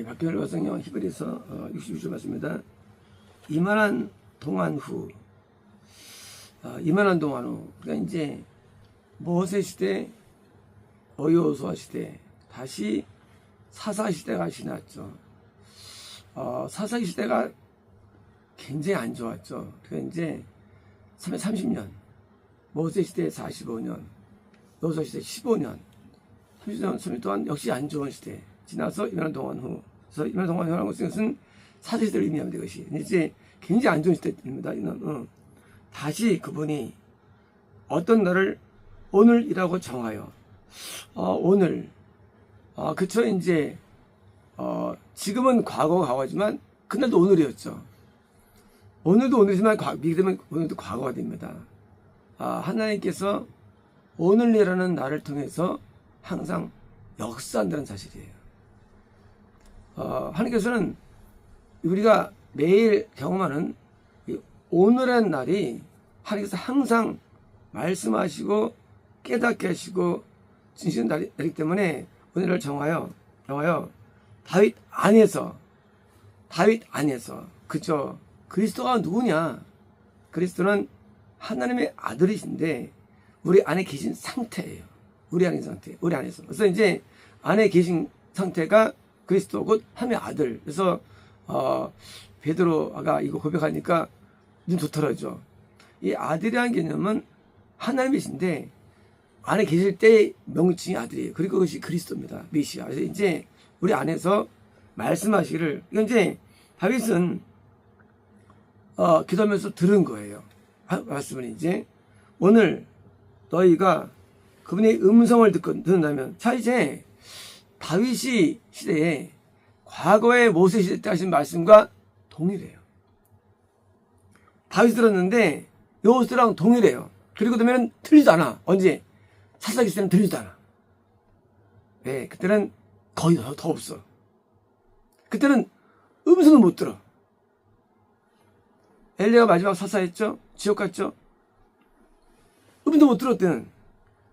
박경일 화성령 히브리서 66절 말씀입니다. 이만한 동안 후, 이만한 동안 후, 그러니까 이제 모세 시대, 여호수아 시대, 다시 사사 시대가 지났죠. 사사 시대가 굉장히 안 좋았죠. 그러니까 이제 330년, 모세 시대 45년, 여호수아 시대 15년, 30년 동안 역시 안 좋은 시대 지나서 이만한 동안 후. 그래서 이만한 동안 후라는 것은 사사 시대를 의미합니다. 이것이 이제 굉장히 안 좋은 시대입니다. 다시 그분이 어떤 날을 오늘이라고 정하여 오늘 그쵸. 이제 지금은 과거지만 그날도 오늘이었죠. 오늘도 오늘이지만 믿으면 오늘도 과거가 됩니다. 하나님께서 오늘이라는 날을 통해서 항상 역사한다는 사실이에요. 하나님께서는 우리가 매일 경험하는 오늘의 날이 하나님께서 항상 말씀하시고 깨닫게 하시고 진실한 날이기 때문에 오늘을 정하여 다윗 안에서 그죠. 그리스도가 누구냐? 그리스도는 하나님의 아들이신데 우리 안에 계신 상태예요. 우리 안에서. 그래서 이제 안에 계신 상태가 그리스도 곧 하나님의 아들. 그래서 베드로가 이거 고백하니까 눈 도터라죠. 이 아들이라는 개념은 하나님이신데 안에 계실 때의 명칭이 아들이에요. 그리고 그것이 그리스도입니다. 메시아. 그래서 이제 우리 안에서 말씀하시기를, 이건 이제 다윗은 기도하면서 들은 거예요. 말씀은 이제 오늘 너희가 그분의 음성을 듣는다면, 자 이제 다윗이 시대에 과거의 모세 시대 때 하신 말씀과 동일해요. 다윗이 들었는데 여호수아랑 동일해요. 그리고 그러면 틀리지 않아. 언제? 사사기 시대는 틀리지 않아. 네, 그때는 거의 더 없어. 그때는 음성을 못 들어. 엘리야가 마지막 사사했죠? 지옥 갔죠? 음성도 못 들었대는.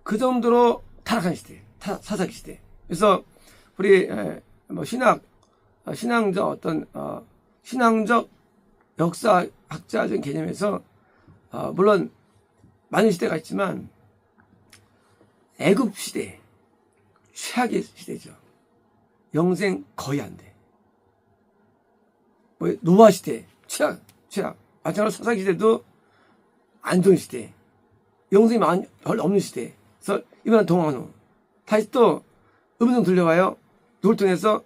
그 정도로 타락한 시대, 사사기 시대. 그래서 우리 신앙적 신앙적 역사학자적인 개념에서 물론 많은 시대가 있지만 애굽 시대 최악의 시대죠. 영생 거의 안 돼. 노아 시대 최악. 마찬가지로 사사기 시대도 안 좋은 시대. 영생이 별로 없는 시대. 그래서 이번엔 동안 후 다시 또 음성 들려와요. 누굴 통해서?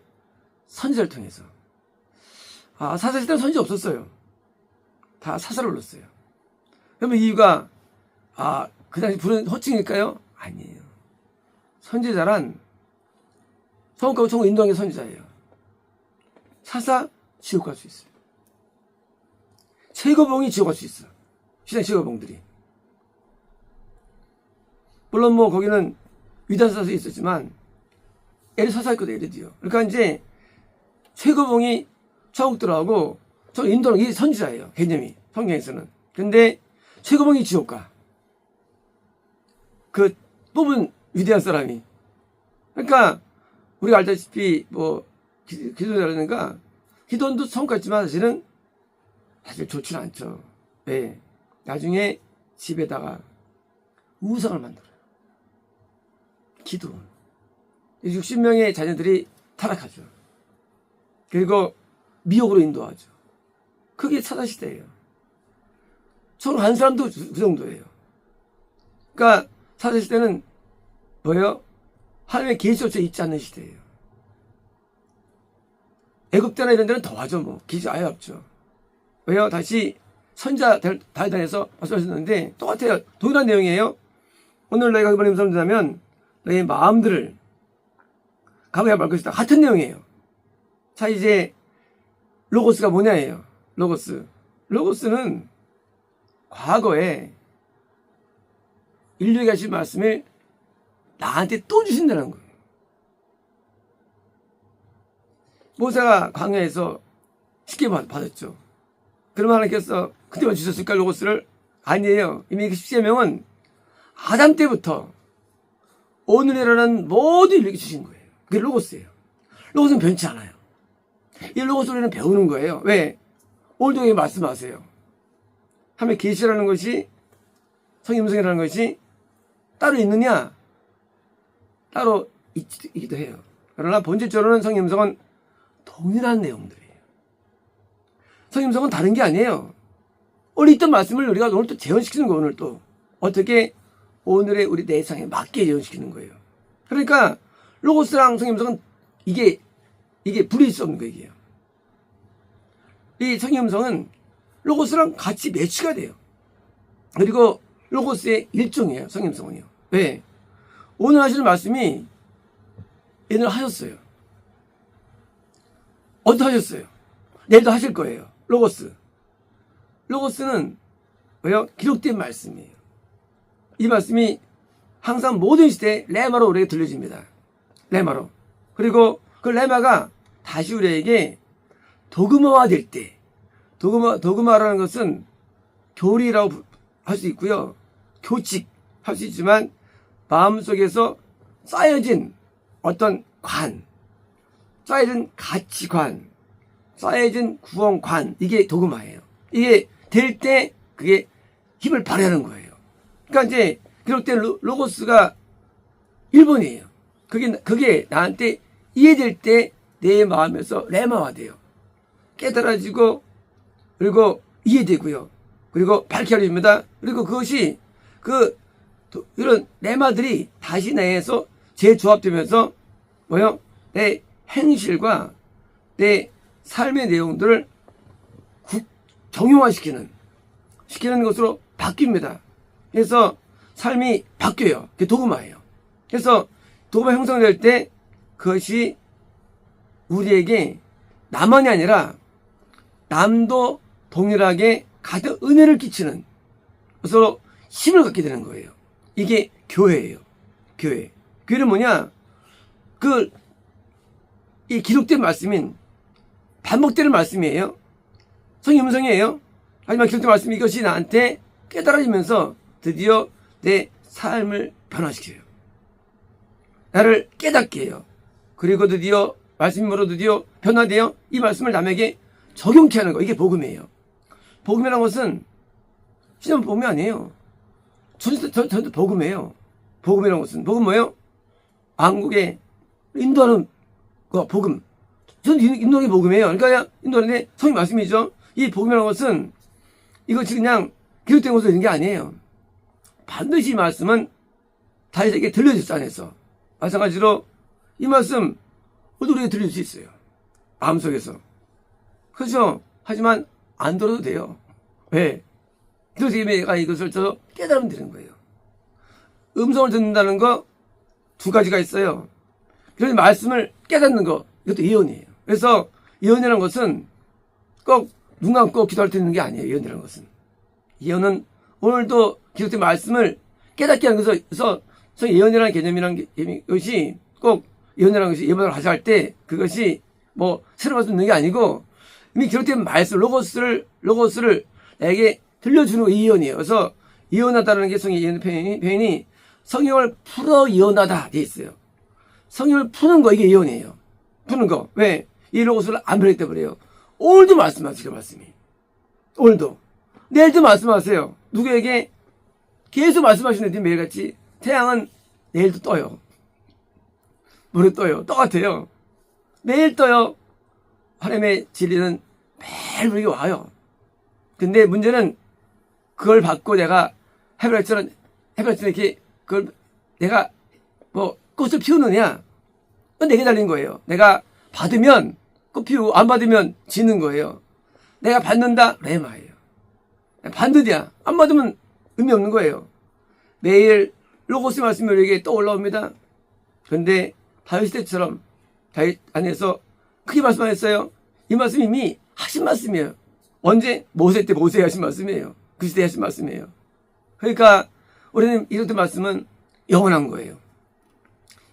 선지자를 통해서. 사사 시대는 선지자 없었어요. 다 사사를 불렀어요. 그러면 이유가 그 당시 부른 호칭일까요? 아니에요. 선지자란 천국과 천국 인도하는 게 선지자예요. 사사 지옥 갈 수 있어요. 최고봉이 지옥 갈 수 있어. 시대 최고봉들이. 물론 거기는 위대한 사사도 있었지만 예를 사사했거든. 예를요. 그러니까 이제 최고봉이 천국 들어가고 저 인도는 이게 선지자예요. 개념이 성경에서는. 근데 최고봉이 지옥 가. 그 뽑은 위대한 사람이. 그러니까 우리가 알다시피 기도자라든가 기도원도 천국 갔지만 사실 좋지는 않죠. 네. 나중에 집에다가 우상을 만들어요. 기도원. 60명의 자녀들이 타락하죠. 그리고 미혹으로 인도하죠. 그게 사사시대예요. 서로 한 사람도 그 정도예요. 그러니까 사사시대는 뭐예요? 하나님의 계시조차 있지 않는 시대예요. 애굽 때나 이런 데는 더하죠. 계시 아예 없죠. 왜요? 다시 선지자 다윗에서 말씀하셨는데 똑같아요. 동일한 내용이에요. 오늘 너희가 그분의 음성을 듣는다면 너희의 마음들을 가봐야 말 것이다. 같은 내용이에요. 자 이제 로고스가 뭐냐예요. 로고스는 과거에 인류에게 하신 말씀을 나한테 또 주신다는 거예요. 모세가 광야에서 쉽게 받았죠. 그러면 하나님께서 그때만 주셨을까 로고스를? 아니에요. 이미 그 십계명은 아담 때부터 오늘이라는 모든 인류에게 주신 거예요. 그게 로고스예요. 로고스는 변치 않아요. 이 로고스 우리는 배우는 거예요. 왜? 오늘도 말씀하세요. 하면 계시라는 것이 성임성이라는 것이 따로 있느냐? 따로 있기도 해요. 그러나 본질적으로는 성임성은 동일한 내용들이에요. 성임성은 다른 게 아니에요. 오늘 있던 말씀을 우리가 오늘 또 재현시키는 거예요. 오늘 또 어떻게 오늘의 우리 내상에 맞게 재현시키는 거예요. 그러니까 로고스랑 성임성은 이게 분리할 수 없는 거예요. 이 성임성은 로고스랑 같이 매치가 돼요. 그리고 로고스의 일종이에요. 성임성은요. 왜? 오늘 하시는 말씀이 오늘 하셨어요. 어디서 하셨어요? 내일도 하실 거예요. 로고스는 왜요? 기록된 말씀이에요. 이 말씀이 항상 모든 시대에 레마로 우리에게 들려집니다. 레마로. 그리고 그 레마가 다시 우리에게 도그마화 될 때, 도그마라는 것은 교리라고 할 수 있고요. 교칙 할 수 있지만 마음속에서 쌓여진 어떤 쌓여진 가치관, 쌓여진 구원관, 이게 도그마예요. 이게 될 때 그게 힘을 발휘하는 거예요. 그러니까 이제 기록된 로고스가 1번이에요. 그게 나한테 이해될 때 내 마음에서 레마화돼요. 깨달아지고, 그리고 이해되고요. 그리고 밝혀집니다. 그리고 그것이 이런 레마들이 다시 내에서 재조합되면서 뭐요? 내 행실과 내 삶의 내용들을 정형화시키는 것으로 바뀝니다. 그래서 삶이 바뀌어요. 그게 도그마예요. 그래서 도그마 형성될 때 그것이 우리에게 나만이 아니라 남도 동일하게 가득 은혜를 끼치는 서로 힘을 갖게 되는 거예요. 이게 교회예요. 교회는 뭐냐? 이 기록된 말씀인 반복되는 말씀이에요. 성임성이에요. 하지만 기록된 말씀 이것이 나한테 깨달아지면서 드디어 내 삶을 변화시켜요. 나를 깨닫게 해요. 그리고 말씀으로 드디어 변화되어 이 말씀을 남에게 적용케 하는 거. 이게 복음이에요. 복음이라는 것은 신앙 복음이 아니에요. 저도 복음이에요. 복음이라는 것은 뭐예요? 왕국에 인도하는 거 복음. 저는 인도하는 게 복음이에요. 그러니까 인도하는데 성의 말씀이죠. 이 복음이라는 것은 이것이 그냥 기록된 것으로 있는 게 아니에요. 반드시 이 말씀은 다윗에게 들려졌어 안에서. 마찬가지로 이 말씀 모두 우리에게 들릴 수 있어요. 마음속에서. 그렇죠? 하지만 안 들어도 돼요. 왜? 그래서 내가 이것을 깨달으면 되는 거예요. 음성을 듣는다는 거 두 가지가 있어요. 그래서 말씀을 깨닫는 거, 이것도 예언이에요. 그래서 예언이라는 것은 꼭 눈 감고 기도할 때 있는 게 아니에요. 예언이라는 것은. 예언은 오늘도 기록된 말씀을 깨닫게 하는 것에서 예언이라는 개념이라는 것이 꼭 예언이라는 것이 예언을 하자 할 때 그것이 뭐 새로 말씀 있는 게 아니고 이미 기록된 말씀, 로고스를 내게 들려주는 게 예언이에요. 그래서 예언하다라는 게 성의 예언 표현이 성경을 풀어 예언하다 돼 있어요. 성경을 푸는 거 이게 예언이에요. 푸는 거. 왜? 이 로고스를 안 배웠기 때문에요. 오늘도 말씀하시죠, 말씀이. 오늘도. 내일도 말씀하세요. 누구에게? 계속 말씀하시는데 매일같이 태양은 내일도 떠요. 모레 떠요. 똑같아요. 매일 떠요. 하나님의 진리는 매일 우리에게 와요. 근데 문제는 그걸 받고 내가 헤브라처럼 이렇게 그걸 내가 뭐 꽃을 피우느냐? 그건 내게 달린 거예요. 내가 받으면 꽃 피우고 안 받으면 지는 거예요. 내가 받는다? 레마예요. 받느냐? 안 받으면 의미 없는 거예요. 매일 로고스 말씀이 우리에게 떠올라옵니다. 그런데 다윗 때처럼 다윗 안에서 크게 말씀하셨어요. 이 말씀이 이미 하신 말씀이에요. 언제? 모세 때 모세 하신 말씀이에요. 그 시대에 하신 말씀이에요. 그러니까 우리는 이런 말씀은 영원한 거예요.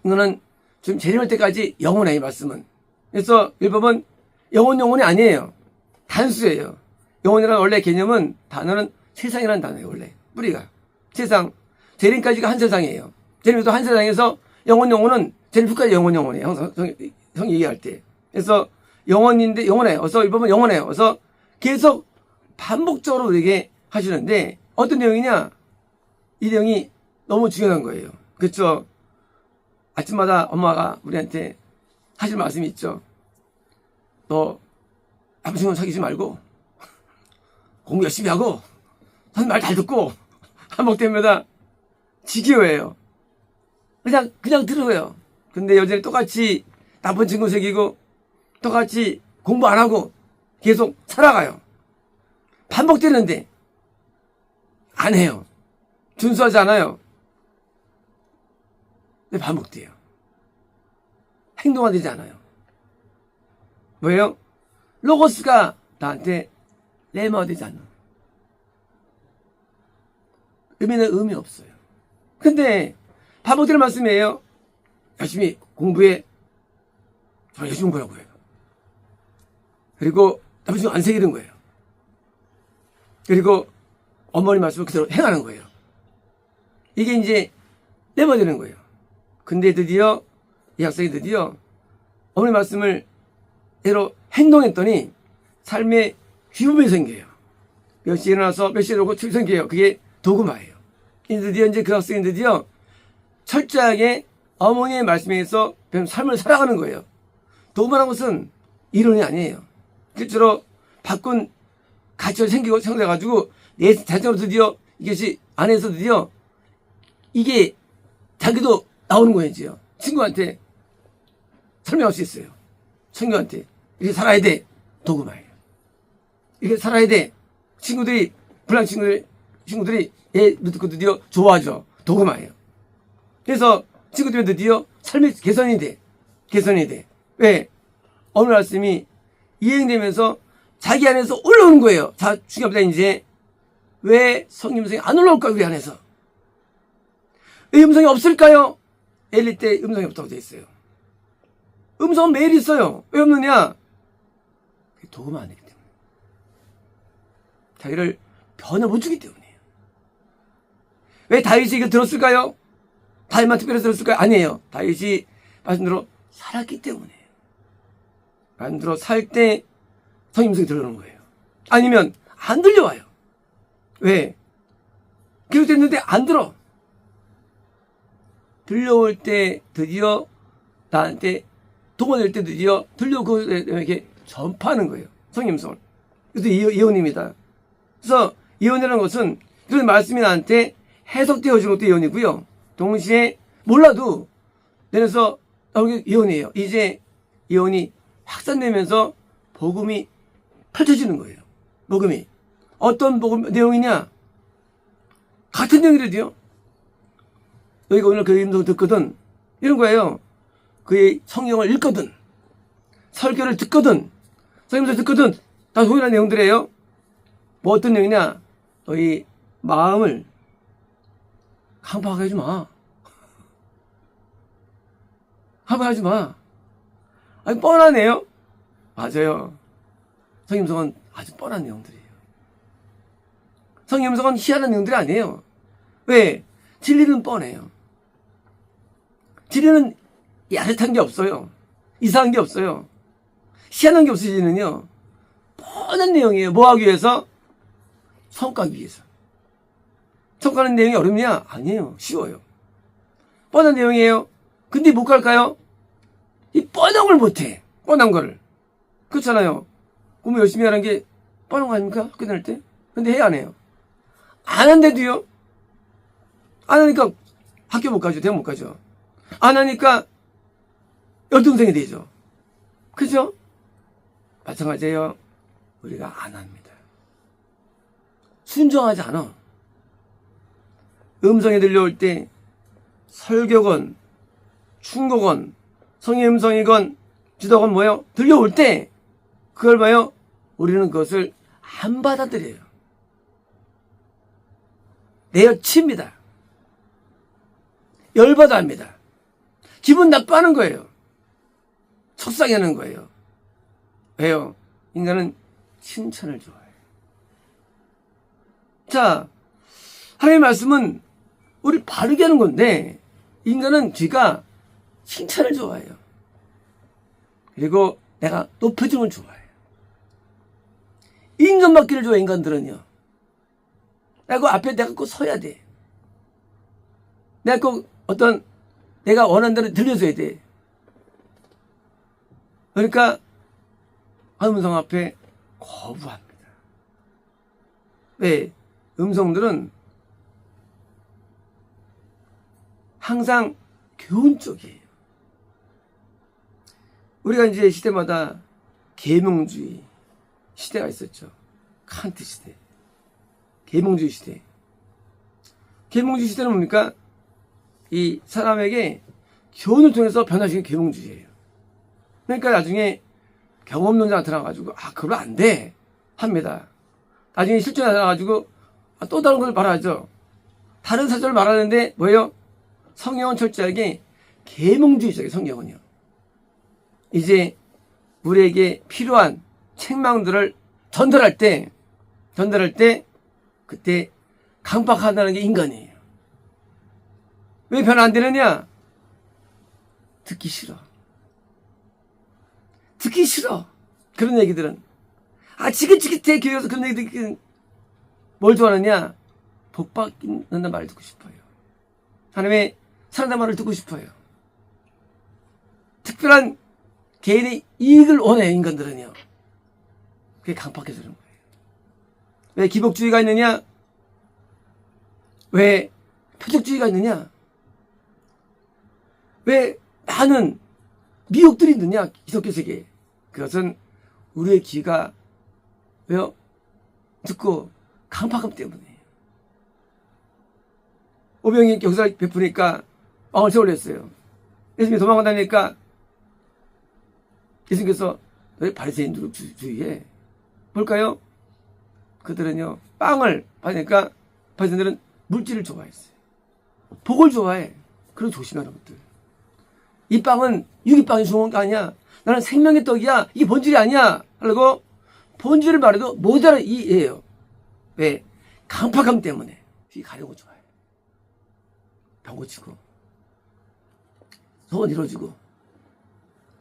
이거는 좀 재림할 때까지 영원해, 이 말씀은. 그래서 율법은 영원이 아니에요. 단수예요. 영원이라는 원래 개념은 단어는 세상이라는 단어예요. 원래 뿌리가 세상. 재림까지가 한 세상이에요. 재림도 한 세상에서 영원은 재림 후까지 영원이에요. 항상 성 얘기할 때. 그래서 영혼인데 영혼해. 어서 읽으면 영혼해요. 그래서 계속 반복적으로 우리에게 하시는데 어떤 내용이냐? 이 내용이 너무 중요한 거예요. 그렇죠? 아침마다 엄마가 우리한테 하실 말씀이 있죠. 너 남친은 사귀지 말고 공부 열심히 하고 선생님 말 잘 듣고 반복 때마다 지겨워해요. 그냥 들어요. 근데 여전히 똑같이 나쁜 친구 새기고 똑같이 공부 안 하고 계속 살아가요. 반복되는데 안 해요. 준수하지 않아요. 근데 반복돼요. 행동화되지 않아요. 왜요? 로고스가 나한테 레마되지 않는. 의미는 의미 없어요. 근데 반복되는 말씀이에요. 열심히 공부해. 저 열심히 공부하라고 해요. 그리고 나머지 안 새기는 거예요. 그리고 어머니 말씀을 그대로 행하는 거예요. 이게 이제 내버리는 거예요. 근데 드디어 이 학생이 드디어 어머니 말씀을 대로 행동했더니 삶에 기쁨이 생겨요. 몇 시에 일어나서 몇 시에 오고 춤이 생겨요. 그게 도구마예요. 드디어 이제 그 학생이 드디어 철저하게 어머니의 말씀에 의해서 삶을 살아가는 거예요. 도구마라는 것은 이론이 아니에요. 실제로 바꾼 가치가 생겨가지고 내 자신으로 드디어 이것이 안에서 드디어 이게 자기도 나오는 거예요. 이제요. 친구한테 설명할 수 있어요. 친구한테 이렇게 살아야 돼. 도구마예요. 이렇게 살아야 돼. 친구들이 불량 친구들이 얘 듣고 드디어 좋아하죠. 도구마예요. 그래서 친구들이 드디어 삶이 개선이 돼. 왜? 어느 말씀이 이행되면서 자기 안에서 올라오는 거예요. 자, 중요합니다. 이제 왜 성임성이 안 올라올까요? 우리 안에서. 왜 음성이 없을까요? 엘리 때 음성이 없다고 되어 있어요. 음성은 매일 있어요. 왜 없느냐? 도구마 안 되기 때문에. 자기를 변화 못 주기 때문이에요. 왜 다윗이 이걸 들었을까요? 다윗만 특별히 들었을까요? 아니에요. 다윗이 말씀대로 살았기 때문이에요. 말씀대로 살 때 성임성이 들어오는 거예요. 아니면 안 들려와요. 왜? 기록됐는데 안 들어. 들려올 때 드디어 나한테 동원될 때 드디어 들려오고 이렇게 전파하는 거예요. 성임성을. 그래서 예언입니다. 그래서 예언이라는 것은 그런 말씀이 나한테 해석되어지는 것도 예언이고요. 동시에 몰라도 내려서 나오는 게 예언이에요. 이제 예언이 확산되면서 복음이 펼쳐지는 거예요. 복음이. 어떤 복음 내용이냐? 같은 내용이라도요. 너희가 오늘 그 음성을 듣거든. 이런 거예요. 그의 성경을 읽거든. 설교를 듣거든. 성경을 듣거든. 다 동일한 내용들이에요. 뭐 어떤 내용이냐? 너희 마음을 강박하게 하지 마. 강박하지 마. 아니, 뻔하네요. 맞아요. 성경은 아주 뻔한 내용들이에요. 성경은 희한한 내용들이 아니에요. 왜? 진리는 뻔해요. 진리는 야릇한 게 없어요. 이상한 게 없어요. 희한한 게 없어지는요. 뻔한 내용이에요. 뭐 하기 위해서? 성과하기 위해서. 성과하는 내용이 어렵냐? 아니에요. 쉬워요. 뻔한 내용이에요. 근데 못 갈까요? 이 뻔한 걸 못해. 뻔한 거를. 그렇잖아요. 공부 열심히 하는 게 뻔한 거 아닙니까? 학교 다닐 때. 근데 해야 안 해요. 안 한데도요. 안 하니까 학교 못 가죠. 대학 못 가죠. 안 하니까 열등생이 되죠. 그죠? 마찬가지예요. 우리가 안 합니다. 순종하지 않아. 음성이 들려올 때 설교건 충고건 성의 음성이건 지도건 뭐예요? 들려올 때 그걸 봐요. 우리는 그것을 안 받아들여요. 내어칩니다. 열받아 합니다. 기분 나빠하는 거예요. 속상해하는 거예요. 왜요? 인간은 칭찬을 좋아해요. 자, 하나님의 말씀은 우리 바르게 하는 건데 인간은 쥐가 칭찬을 좋아해요. 그리고 내가 높여주는 걸 좋아해. 인정받기를 좋아해, 인간들은요. 내가 그 앞에 내가 꼭 서야 돼. 내가 꼭 내가 원하는 대로 들려줘야 돼. 그러니까 음성 앞에 거부합니다. 왜? 음성들은 항상 교훈 쪽이에요. 우리가 이제 시대마다 계몽주의 시대가 있었죠. 칸트 시대, 계몽주의 시대. 계몽주의 시대는 뭡니까? 이 사람에게 교훈을 통해서 변화시키는 계몽주의예요. 그러니까 나중에 경험론자 나타나가지고 그러면 안 돼 합니다. 나중에 실존이 나타나가지고 또 다른 걸 말하죠. 다른 사절을 말하는데 뭐예요? 성경은 철저하게 계몽주의적이에요. 성경은요. 이제 우리에게 필요한 책망들을 전달할 때 그때 강박한다는 게 인간이에요. 왜 변화 안 되느냐? 듣기 싫어. 그런 얘기들은. 지긋지긋해 교회에서 그런 얘기 듣기는 뭘 좋아하느냐? 복 받는다는 말을 듣고 싶어요. 하나님의 사랑하는 말을 듣고 싶어요. 특별한 개인의 이익을 원해요, 인간들은요. 그게 강박해서 그런 거예요. 왜 기복주의가 있느냐? 왜 표적주의가 있느냐? 왜 많은 미혹들이 있느냐? 기독교 세계에. 그것은 우리의 귀가 왜요? 듣고 강박감 때문에. 오병이 역사를 베푸니까 왕을 세우랬어요. 예수님이 도망가다니까 예수님께서 너희 바리새인들 주의해. 뭘까요? 그들은요 빵을 받으니까 바리새인들은 물질을 좋아했어요. 복을 좋아해. 그리고 조심하는 것들. 이 빵은 유기빵이 좋은 거 아니야. 나는 생명의 떡이야. 이게 본질이 아니야. 하려고 본질을 말해도 못 알아 이해해요. 왜? 강팍함 때문에. 이게 가려고 좋아해. 병 고치고 소원 이루어지고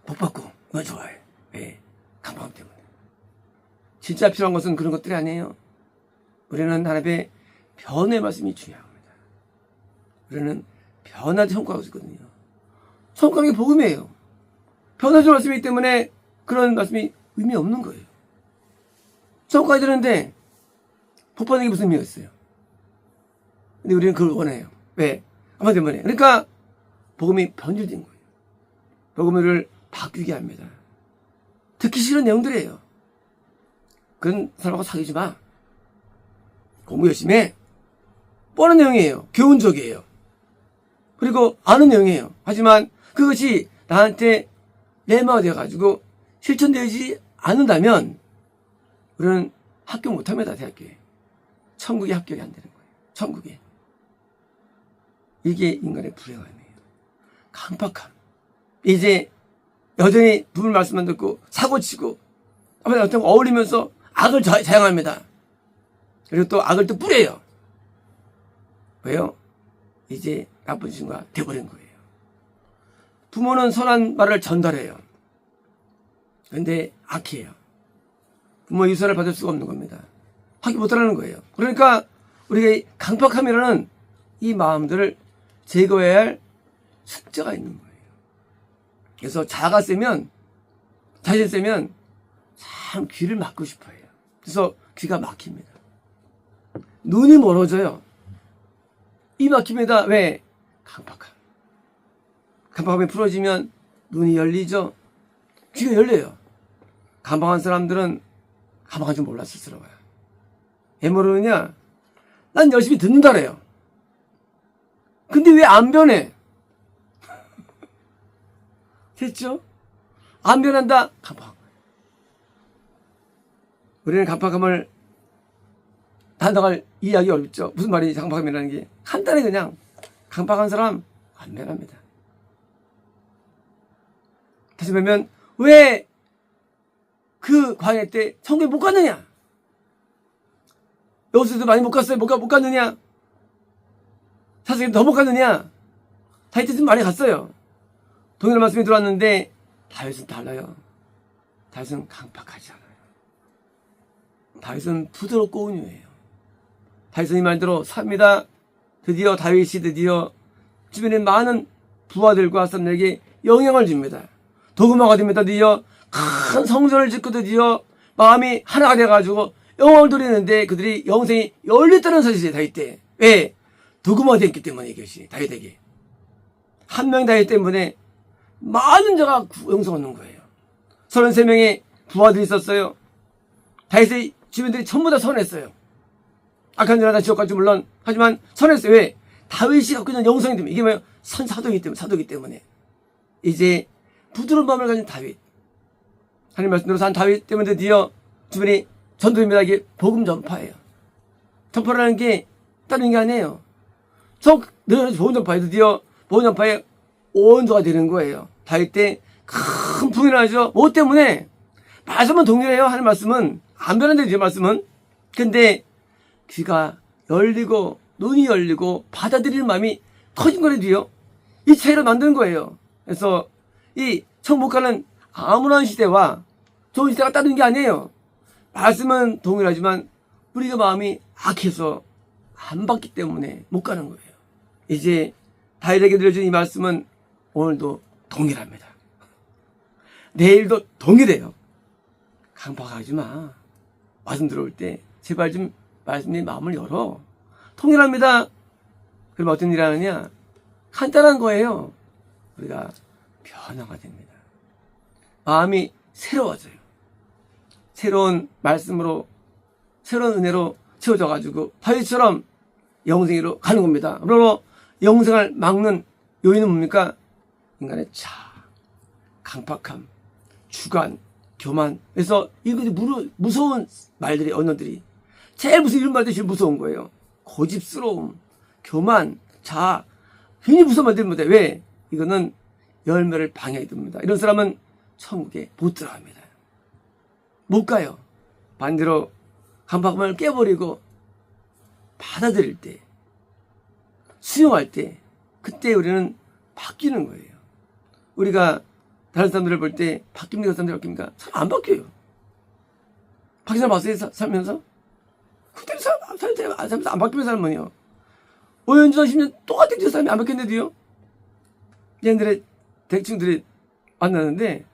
복 받고 그걸 좋아해. 왜? 강팍함 때문에. 진짜 필요한 것은 그런 것들이 아니에요. 우리는 하나님의 변화의 말씀이 중요합니다. 우리는 변화의 성과가 있거든요. 성과는 게 복음이에요. 변화의 말씀이기 때문에 그런 말씀이 의미 없는 거예요. 성과가 되는데 복 받는 게 무슨 의미가 있어요? 근데 우리는 그걸 원해요. 왜? 아마 때문에. 그러니까 복음이 변질된 거예요. 복음을 바뀌게 합니다. 듣기 싫은 내용들이에요. 그런 사람하고 사귀지 마. 공부 열심히 해. 뻔한 내용이에요. 교훈적이에요. 그리고 아는 내용이에요. 하지만 그것이 나한테 내마가 되어가지고 실천되지 않는다면 우리는 합격 못합니다. 대학교에. 천국에 합격이 안 되는 거예요. 천국에. 이게 인간의 불행함이에요. 강박함. 이제 여전히 부모님 말씀만 듣고 사고치고 아버지 어떤 거 어울리면서 악을 자양합니다. 그리고 또 악을 또 뿌려요. 왜요? 이제 나쁜 친구가 돼버린 거예요. 부모는 선한 말을 전달해요. 그런데 악해요. 부모 유산을 받을 수가 없는 겁니다. 하기 못하는 거예요. 그러니까 우리가 강박함이라는 이 마음들을 제거해야 할 숙제가 있는 거예요. 그래서 자가 세면 자신 세면 참 귀를 막고 싶어 해요. 그래서 귀가 막힙니다. 눈이 멀어져요. 이 막힙니다. 왜? 강박함. 강박함이 풀어지면 눈이 열리죠. 귀가 열려요. 강박한 사람들은 강박한 줄 몰라 스스로가. 왜 모르느냐? 난 열심히 듣는다래요. 근데 왜 안 변해? 됐죠? 안 변한다? 강박한 거예요. 우리는 강박함을 단정할 이해하기 어렵죠. 무슨 말인지 강박함이라는 게. 간단히 그냥 강박한 사람 안 변합니다. 다시 보면 왜 그 광야 때 성경에 못 갔느냐? 여호수아도 많이 못 갔어요. 못 갔느냐? 사실 더 못 갔느냐? 다윗은 많이 갔어요. 동일한 말씀이 들어왔는데 다윗은 달라요. 다윗은 강팍하지 않아요. 다윗은 부드럽고 온유해요. 다윗은 이 말대로 삽니다. 드디어 다윗이 드디어 주변에 많은 부하들과 사람들에게 영향을 줍니다. 도구마가 됩니다. 드디어 큰 성전을 짓고 드디어 마음이 하나가 돼가지고 영광을 돌리는데 그들이 영생이 열렸다는 사실이에요. 다윗 때. 왜? 도구마가 됐기 때문에 이것이 다윗에게. 한 명 다윗 때문에 많은 자가 영생 얻는 거예요. 33명의 부하들이 있었어요. 다윗의 주변들이 전부 다 선했어요. 악한 자나 지옥 갈지 물론 하지만 선했어요. 왜? 다윗이 갖고 있는 영성이 때문에. 이게 뭐예요? 사도이기 때문에. 이제 부드러운 마음을 가진 다윗. 하나님 말씀대로 산 다윗 때문에 드디어 주변이 전도입니다. 이게 복음 전파예요. 전파라는 게 다른 게 아니에요. 늘 복음 전파에 드디어 복음 전파의 원조가 되는 거예요. 다윗 때 큰 풍이 나죠. 뭐 때문에? 말씀은 동일해요. 하는 말씀은 안 변한대요. 말씀은. 근데 귀가 열리고 눈이 열리고 받아들이는 마음이 커진 거래도요. 이 차이로 만드는 거예요. 그래서 이 천국가는 암울한 시대와 좋은 시대가 따르는 게 아니에요. 말씀은 동일하지만 우리가 마음이 악해서 안 받기 때문에 못 가는 거예요. 이제 다윗에게 들려준 이 말씀은 오늘도 동일합니다. 내일도 동일해요. 강박하지 마. 말씀 들어올 때 제발 좀 말씀의 마음을 열어. 통일합니다. 그럼 어떤 일을 하느냐? 간단한 거예요. 우리가 변화가 됩니다. 마음이 새로워져요. 새로운 말씀으로, 새로운 은혜로 채워져가지고 다윗처럼 영생으로 가는 겁니다. 그러므로 영생을 막는 요인은 뭡니까? 인간의 강팍함, 주관, 교만. 그래서 이거 무서운 말들이, 언어들이. 제일 무슨 이런 말들이 제일 무서운 거예요. 고집스러움, 교만, 굉장히 무서운 말들입니다. 왜? 이거는 열매를 방해하게 됩니다. 이런 사람은 천국에 못 들어갑니다. 못 가요. 반대로 강박함을 깨버리고 받아들일 때, 수용할 때, 그때 우리는 바뀌는 거예요. 우리가 다른 사람들을 볼 때 바뀝니까? 사람들이 바뀝니까? 사람 안 바뀌어요. 바뀐 사람 봤어요? 살면서? 그때는 사람 안 바뀌는 사람은요. 5년 전 10년 똑같은 사람이 안 바뀌었는데도요. 얘네들의 대충들이 만나는데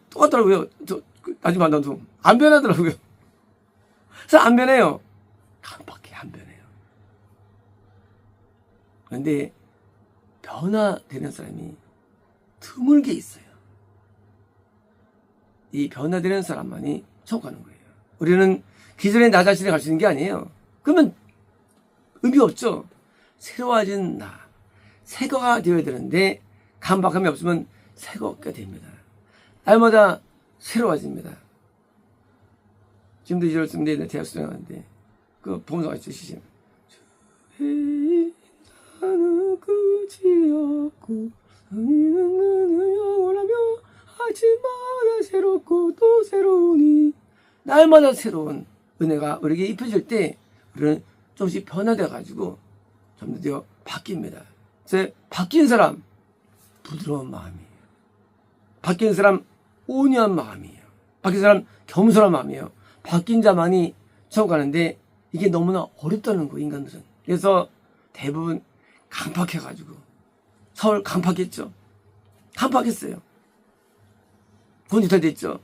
똑같더라고요. 나중에 만나도 안 변하더라고요. 사람 안 변해요. 강박해 안 변해요. 그런데 변화되는 사람이 드물게 있어요. 이 변화되는 사람만이 천국 가는 거예요. 우리는 기존의 나 자신을 갈 수 있는 게 아니에요. 그러면 의미 없죠. 새로워진 나, 새거가 되어야 되는데 강박함이 없으면 새거가 됩니다. 날마다 새로워집니다. 지금도 이렇습니다. 대학 수행하는데 그 봉사가 있으시죠. 나는 끝이었고 너희는 영원하며 아침마다 새롭고 또 새로우니. 날마다 새로운 은혜가 우리에게 입혀질 때 우리는 조금씩 변화되어가지고 점점 더 바뀝니다. 그래서 바뀐 사람 부드러운 마음이에요. 바뀐 사람 온유한 마음이에요. 바뀐 사람 겸손한 마음이에요. 바뀐 자만이 천국 가는데 이게 너무나 어렵다는 거예요. 인간들은. 그래서 대부분 강팍해가지고 서울 강팍했죠. 강팍했어요. 곤지탈됐죠.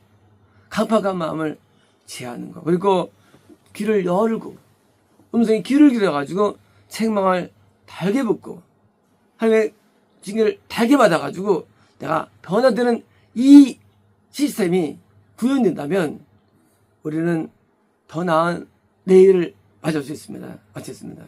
강팍한 마음을 제하는 거. 그리고 귀를 열고 음성이 귀를 기울여가지고 책망을 달게 붙고 하나님의 징계를 달게 받아가지고 내가 변화되는 이 시스템이 구현된다면 우리는 더 나은 내일을 맞을 수 있습니다. 마쳤습니다.